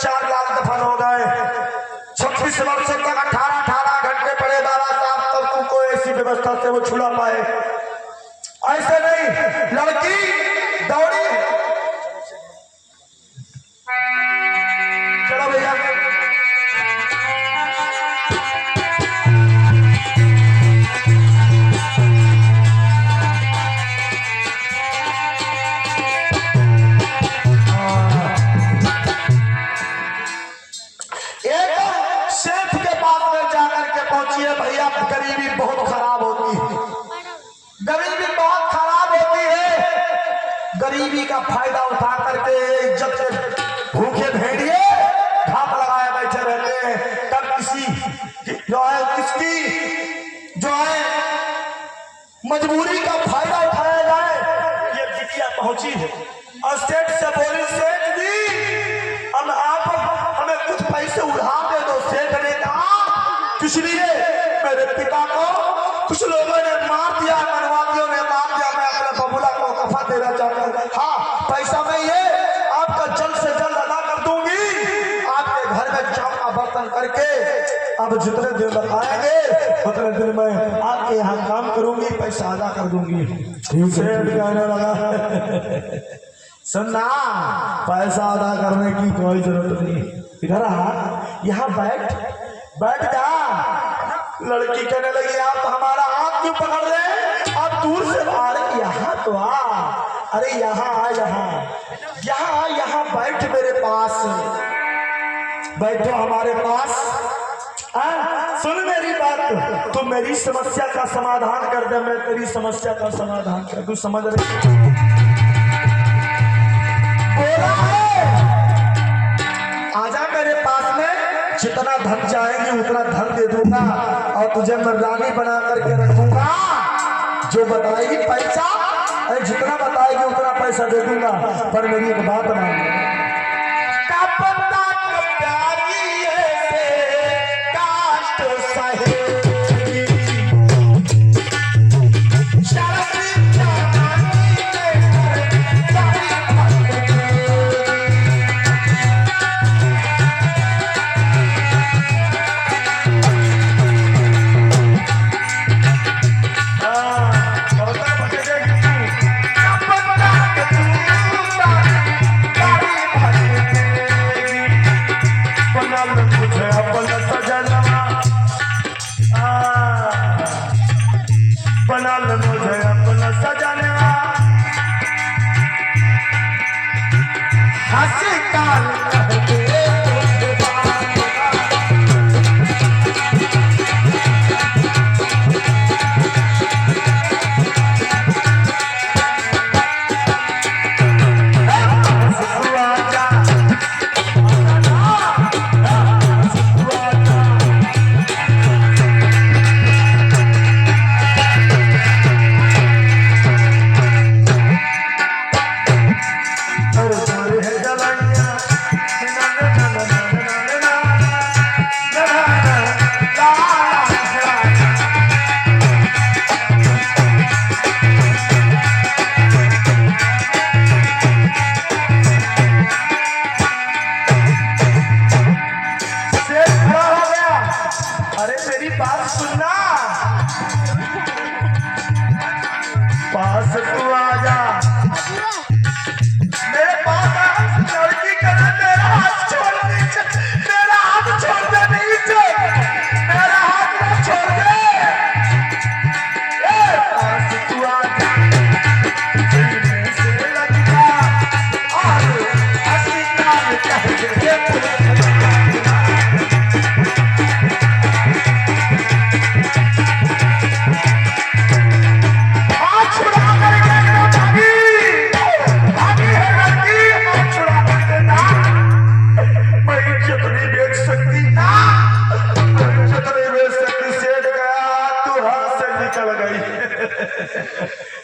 4 लाख दफन हो गए। 26 वर्ष तक 18 घंटे पड़े बाबा साहब, तब तुमको ऐसी व्यवस्था से वो छुड़ा पाए। ऐसे नहीं, लड़की दौड़ी। चलो भैया, भैया गरीबी बहुत खराब होती है, गरीबी बहुत खराब होती है। गरीबी का फायदा उठा करके इज्जत के भूखे भेड़िए घात लगाए बैठे रहते हैं। तब किसी जो है किसकी जो है मजबूरी का फायदा उठाया जाए। ये बिटिया पहुंची है और सेठ से बोली, सेठ जी अब आप हमें कुछ पैसे उधार दे दो। सेठ ने कहा, किस लिए? मेरे पिता को कुछ लोगों ने मार दिया, मनवादियों ने मार दिया, मैं अपने बबूला को कफन देना चाहता हूँ। हाँ, पैसा मैं ये आपका जल्द से जल्द अदा कर दूंगी। आपके घर में चावल बर्तन करके अब जितने दिन बताएंगे उतने दिन में आपके यहाँ काम करूंगी, पैसा अदा कर दूंगी। सेठ कहने लगा, सुनना, पैसा अदा करने की कोई जरूरत नहीं, इधर आ, यहाँ बैठ जा। लड़की कहने लगी, आप हमारा हाथ क्यों पकड़ रहे हैं? आप दूर से आ रहे, यहाँ तो आ। अरे यहाँ आ, यहाँ बैठ, मेरे पास बैठो, हमारे पास। सुन मेरी बात, तू मेरी समस्या का समाधान कर दे, मैं तेरी समस्या का समाधान कर दूं। समझ रही? बोला है, आजा मेरे पास में, जितना धन चाहेगी उतना धन दे दूंगा और तुझे मैं रानी बना करके रखूंगा। जो बताएगी पैसा, अरे जितना बताएगी उतना पैसा दे दूंगा, पर मेरी एक बात मान।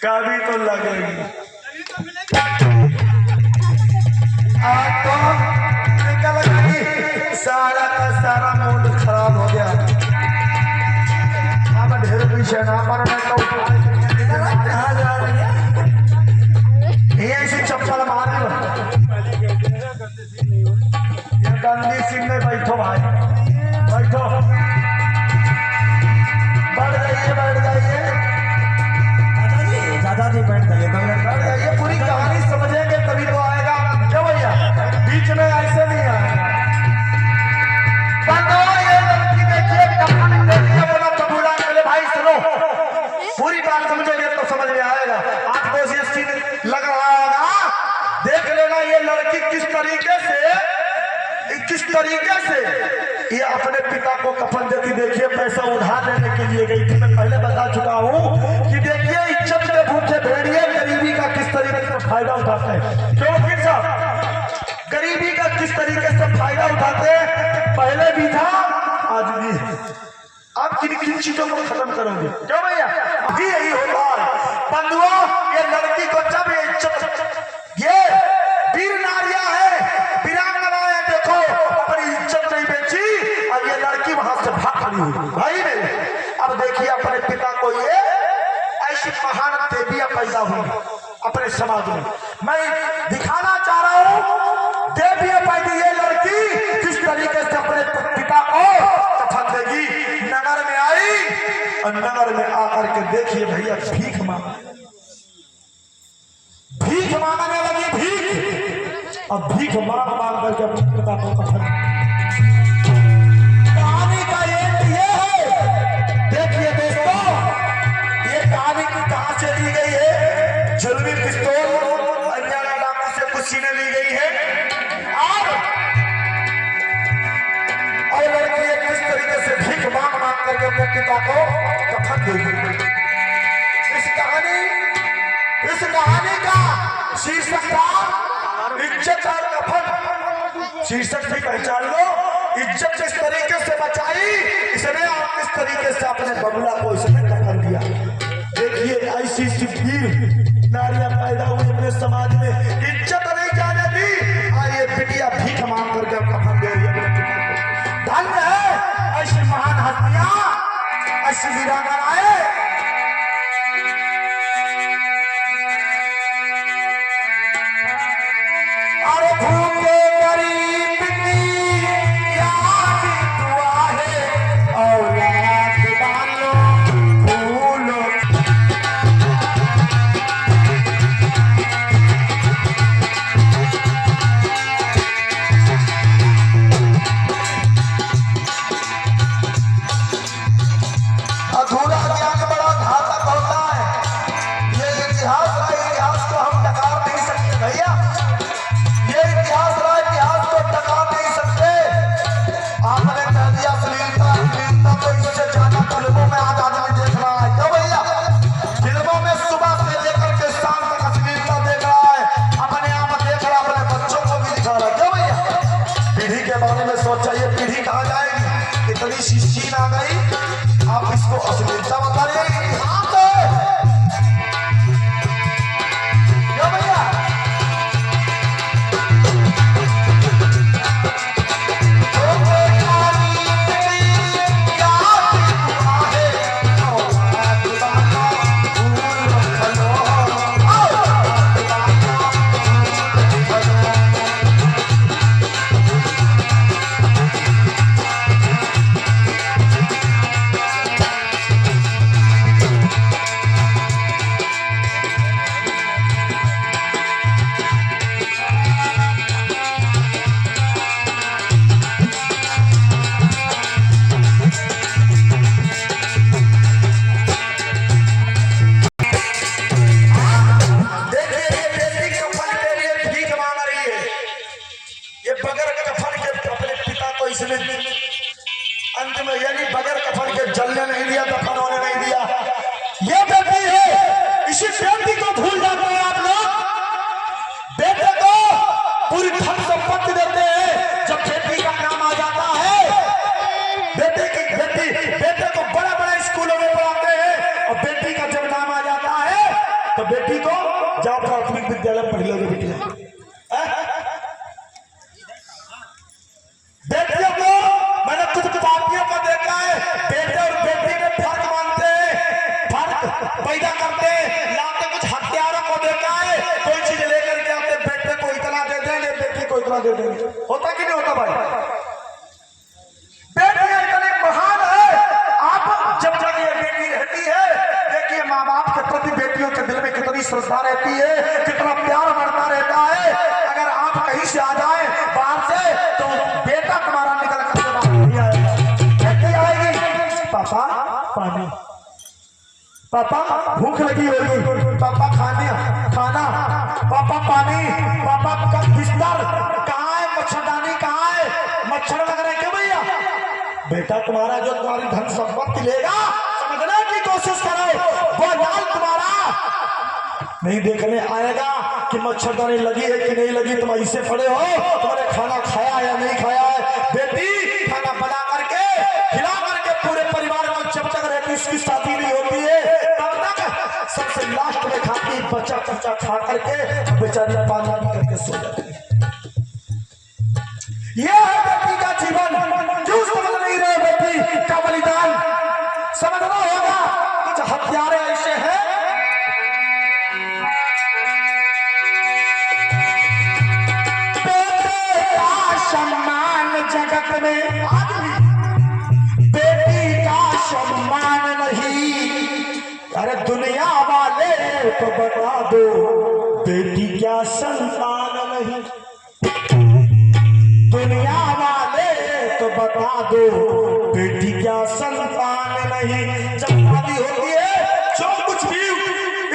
काभी तो लगेगी। तो निकल गई, सारा का सारा मूड खराब हो गया। अब ढेर पीछे ना पड़ना, तो कहाँ जा रही है? ऐसी चप्पल मारी रणवीर सिंह में बैठो भाई, बैठो, बैठ जाइए दादाजी बैठ जाइए, बैठ जाइए। पूरी कहानी समझेंगे तभी तो आएगा। क्या भैया, बीच में ऐसे नहीं आएगा। ये लड़की देखिए कफन देखिए अपना बबूला के भाई। सुनो, पूरी बात समझोगे तो समझ में आएगा। आपको ये सीन लग रहा होगा, देख लेना ये लड़की किस तरीके से ये अपने पिता को कफन देती। देखिए पैसा उधार लेने के लिए गई थी। मैं पहले बता चुका हूँ कि देखिए इज्जत में भूखे भेड़िए गरीबी का किस तरीके से फायदा उठाते हैं। क्यों फिर साहब, गरीबी का किस तरीके से फायदा उठाते हैं, पहले भी था आज भी है। आप किन किन चीजों को खत्म करोगे? क्यों भैया, अभी यही होता है बंधुओं। ये लड़की को जब ये इज्जत, ये वीर नारियां है, वीरांगनाएं, देखो अपनी इज्जत नहीं बेची और ये लड़की वहां से भाग खड़ी हुई। भाई मेरे, अब देखिए अपने पिता को ये ऐसी महान देवियां पैदा हुई अपने समाज में। मैं दिखाना चाह रहा हूं देवियां पैदा ये लड़की किस तरीके से अपने पिता को कफन देगी। नगर में आई और नगर में आकर के देखिए भैया भीख मांगने लगी, भीख, और भीख मांग करके अपने पिता को कफन। कहानी का ये है, देखिए दोस्तों, ये कहानी की कहां से ली गई है? जुल्मी पिस्तौल अनजाना डाकू से कुछ सीने ली गई है। और लड़की किस तरीके से भीख मांग करके अपने पिता को कफन देगी। इस कहानी का शीर्षक था इज्जत और कफन। शीर्षक भी पहचान लो, इज्जत किस तरीके से बचाई इसने और किस तरीके से अपने बबुला को इसने कफन दिया। देखिए ऐसी वीर नारियां पैदा हुई अपने समाज में, इज्जत नहीं जाने दी और ये बिटिया भीख मांग करके कफन दे रही है। धन्य है ऐसी महान हस्तियां, ऐसी वीरांगनाएं। भूखे गरीब की याद दुआ है, औलाद डालो फूलों। अधूरा ज्ञान बड़ा घातक होता है। ये इतिहास को हम टकार नहीं सकते भैया, इतिहास को टका नहीं सकते। आपने कह दिया अश्लीलता तो इससे ज्यादा फिल्मों में आज आदमी देख रहा है। क्यों भैया, फिल्मों में सुबह से लेकर के शाम तक अश्लीलता देख रहा है, अपने आप देख रहा, अपने बच्चों को भी दिखा रहा है। क्यों भैया, पीढ़ी के बारे में सोचा, ये पीढ़ी कहाँ जाएगी? इतनी चीन आ गई, आप इसको अश्लीलता बता रहे हैं। अंत में यानी बगैर कफन के जलने नहीं दिया, दफन होने नहीं दिया। ये बेटी है, इसी बेटी को भूल जाते हैं आप लोग। बेटे को पूरी धन संपत्ति देते हैं, जब बेटी का नाम आ जाता है बेटे को बड़े बड़े स्कूलों में पढ़ाते हैं, और बेटी का जब नाम आ जाता है तो बेटी को जाओ प्राथमिक विद्यालय में पढ़ लोगे बेटियां। बेटियों को मैंने कुछ पापियों को देखा है, बेटे और बेटी में फर्क मानते हैं। पापा पानी, पापा भूख लगी होगी, पापा खाना, पापा पानी, पापा का बिस्तर कहाँ है, मच्छरदानी कहाँ है, मच्छर लग रहे क्यों भैया? बेटा तुम्हारा जो तुम्हारी धन संपत्ति लेगा समझने की कोशिश करो, वो लाल तुम्हारा नहीं देखने आएगा कि मच्छरदानी लगी है कि नहीं लगी। तुम ऐसे पड़े हो, तुमने खाना खाया या नहीं खाया है। बेटी खाना बना करके खिला करके पूरे परिवार में जब तक रहती इसकी शादी नहीं होती है तब तक सबसे लास्ट में खाती बच्चा बच्चा खा करके बेचारी पानी पी करके सो जाती है। यह है बेटी का जीवन। क्यों समझ नहीं रहे बेटी का बलिदान? समझना होगा। कुछ हत्यारे ऐसे हैं जगत में आदमी बेटी का सम्मान नहीं। अरे दुनिया वाले तो बता दो बेटी क्या संतान नहीं। दुनिया वाले तो बता दो बेटी क्या संतान नहीं। जब शादी होती है जो कुछ भी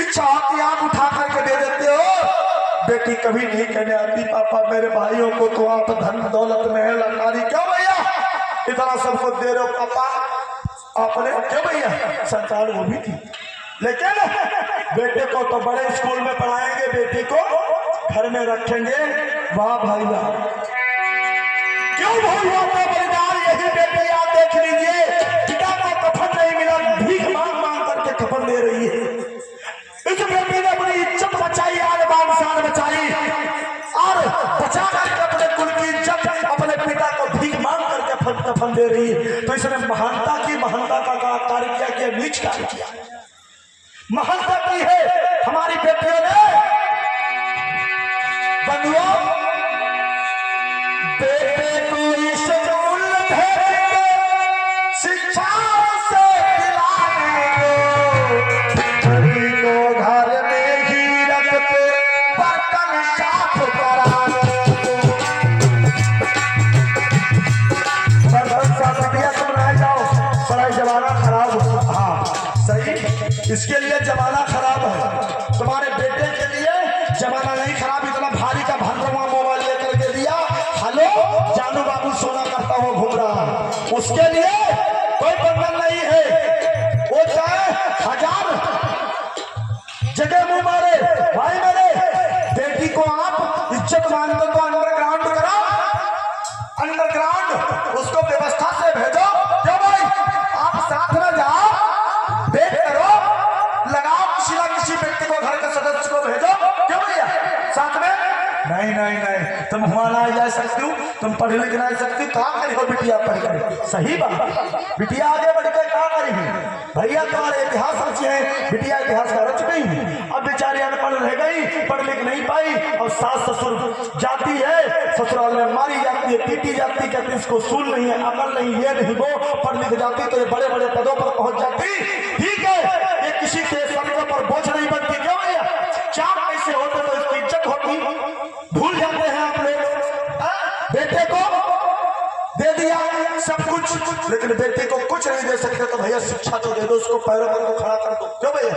इच्छा होती है आप उठा करके दे देते हो। बेटी कभी नहीं कहने आती पापा मेरे भाइयों को तो आप धन दौलत में है लकारी, क्यों भैया इतना सब कुछ दे रहे हो? पापा आपने क्यों भैया? संतान वो भी थी, लेकिन बेटे को तो बड़े स्कूल में पढ़ाएंगे, बेटी को घर में रखेंगे। वाह भैया क्यों भूल जाते बलिदान? यही बेटी आप देख लीजिए, पिता का कफन नहीं मिला, भीख मांग मांग करके कफन दे रही है। इस बेटी ने अपनी इज्जत बचाई, आन शान बचाई और बचा करके अपने कुल की इज्जत अपने पिता को भीख मांग करके कफन दे रही है। तो इसने महानता की, महानता का कार्य किया कि नीच कार्य किया। महानता की है हमारी बेटियों ने। बंधुओं बेटे को इस मूल्य भेज शिक्षा से दिलाने को घर में ही रखते बर्तन साफ कराने जाओ। बड़ा जमाना खराब हो। हाँ सही, इसके लिए जमाना खराब है। तुम्हारे बेटे के लिए जमाना नहीं खराब। इतना भारी का भरवा मोबाइल लेकर के दिया, हेलो जानू बाबू सोना करता हुआ घूम रहा, उसके लिए कोई बंधन नहीं है। वो चाहे 1000 जगह मुंह मारे, भाई मेरे बेटी को आप इज्जत मानते तो अंडरग्राउंड करो, अंडरग्राउंड उसको व्यवस्था से भेजो। क्यों भाई आप साथ में जाओ, भेज करो, लगाओ किसी ना किसी व्यक्ति को, घर के सदस्य को भेजो। क्यों भैया साथ में? नहीं नहीं नहीं, तुम हुआ ना जा सकती हो, तुम पढ़ लिख ना सकती, कहाँ करी हो बिटिया पढ़ कर? सही बात, बिटिया आगे बढ़कर कहाँ करेगी? भैया तुम्हारे इतिहास रचे हैं, बिटिया इतिहास का रच गई। अब बेचारी अनपढ़ रह गई, पढ़ लिख नहीं पाई, और सास ससुर जाती है, ससुराल में मारी जाती है, पीटी जाती है, कहते इसको सूल नहीं है, अकल नहीं, ये नहीं वो। पढ़ लिख जाती तो ये बड़े बड़े पदों पर पहुंच जाती। ठीक है, ये किसी के सर पर बोझ नहीं बनती। क्यों भैया? क्या पैसे होते तो इसकी इज्जत होती। भूल जाते हैं आप लोग। बेटे को दे दिया सब कुछ, लेकिन बेटे को कुछ नहीं दे सकते तो भैया शिक्षा तो दे दो, उसको पैरों पर तो खड़ा कर दो। क्यों भैया?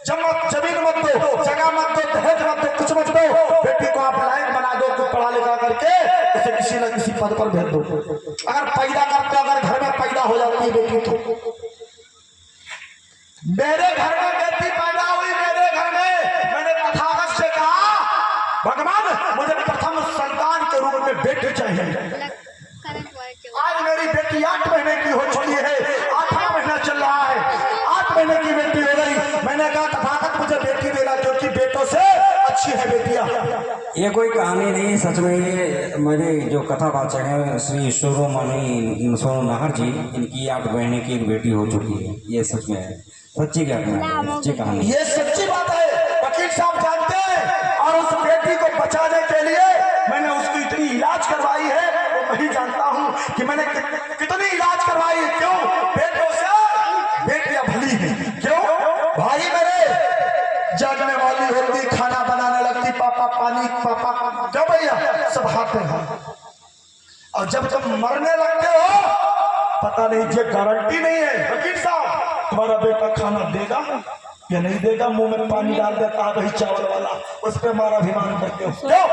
जमीन मत दो, जगह मत दो, दहेज मत दो, कुछ मत दो। बेटी को आप लायक बना दो, कुछ पढ़ा लिखा करके उसे किसी न किसी पद पर भेज दो। अगर पैदा करते, अगर घर में पैदा हो जाती है बेटी तो। मेरे घर में बेटी पैदा हुई, मेरे घर में मैंने तथागत से कहा भगवान मुझे प्रथम संतान के रूप में बेटी चाहिए। आज मेरी बेटी 8 महीने की हो चुकी है, 8वां महीना चल रहा है, 8 महीने की बेटी हो गई। मैंने कहा तथागत मुझे बेटी देना क्योंकि बेटों से अच्छी है बेटियां। ये कोई कहानी नहीं, सच में ये मेरे जो कथावाचक है श्री सोनू नाहर जी, इनकी 8 महीने की एक बेटी हो चुकी है। ये सच में है, सच्ची घटना है, सच्ची कहानी। ये सच्ची बात है, वकील साहब जानते हैं। और उस बेटी को बचाने के लिए मैंने उसको इतनी इलाज करवाई है, वो मैं जानता हूँ कि मैंने कितनी इलाज करवाई है। क्यों? बेटों से बेटियां भली है। क्यों? भाई मेरे जागने वाली होती, खाना बनाने लगती, पापा पानी, पापा क्यों भैया सब हाथ में। और जब तुम मरने लगते हो पता नहीं, ये गारंटी नहीं है वकील साहब, तुम्हारा बेटा खाना देगा या नहीं देगा, मुंह में पानी डाल देता है वही चावल वाला, उस पर हमारा अभिमान करते हो, क्यों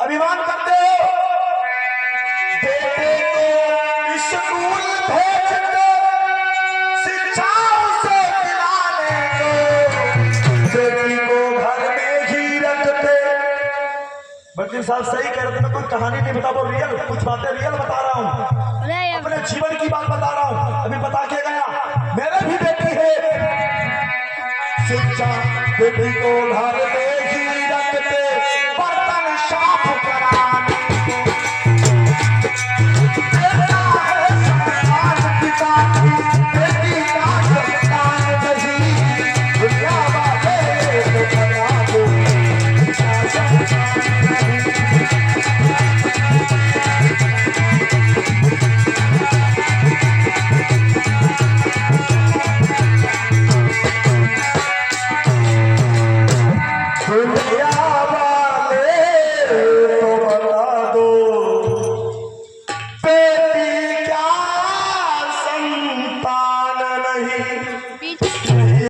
अभिमान करते हो? बेटे को स्कूल भेज दो, शिक्षा उसे दिलाने दो, बेटी को घर में ही रखते। वकील साहब सही कह रहे थे, मैं कोई कहानी नहीं बता, वो रियल कुछ बातें रियल बता रहा हूँ, अपने जीवन की बात बता रहा हूँ। अभी बता के गया, मेरे भी बेटी है, शिक्षा बेटी को घर